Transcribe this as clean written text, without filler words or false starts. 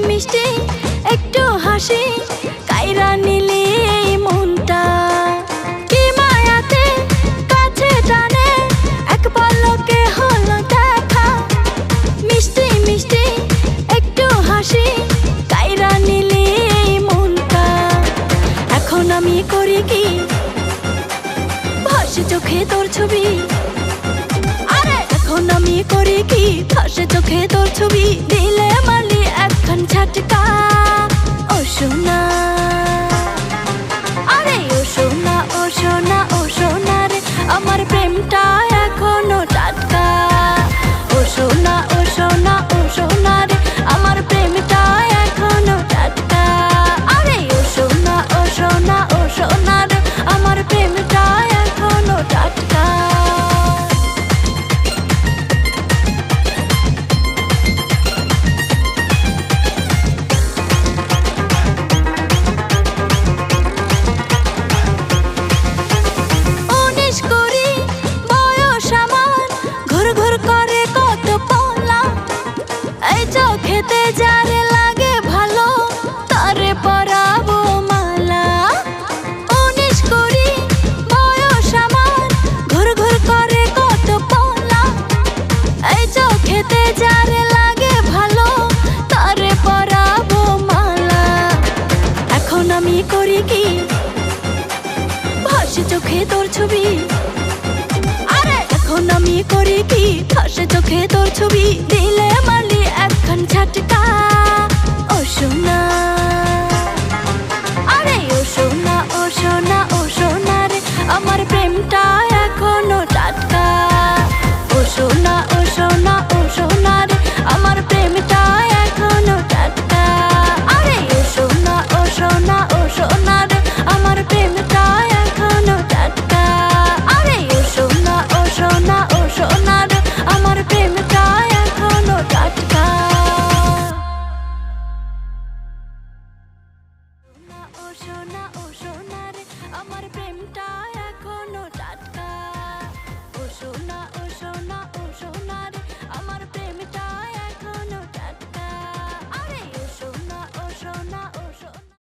মিষ্টি একটু হাসি কাইরা নিলি মনটা। কি মায়াতে কাছে টানে এক পলকে হলো দেখা। মিষ্টি মিষ্টি একটু হাসি কাইরা নিলি মনটা। এখন আমি করি কি ভাসে চোখে তোর ছবি। আরে এখন আমি করি কি ভাসে চোখে তোর ছবি। দিলে মালি একখান ঝাটকা। ও সোনা আরে ও সোনা ও সোনা ও সোনা রে আমার প্রেমটা এখনো টাটকা। ও সোনা ও সোনা ও সোনা রে আমার প্রেমটা এখনো টাটকা। আরে ও সোনা ও সোনা ও সোনা রে আমার প্রেমটা এখনো টাটকা। চোখেতে যারে লাগে ভালো তারে পরাবো মালা। 19 কুড়ি বয়স আমার ঘুর ঘুর করে কত পলা। এই চোখেতে যারে লাগে ভালো তারে পরাবো মালা। এখন আমি করি কি ভাসে চোখে তোর ছবি। আরে এখন আমি করি কি ভাসে চোখে তোর ছবি। দিলে মালি একখান ঝাটকা। ও সোনা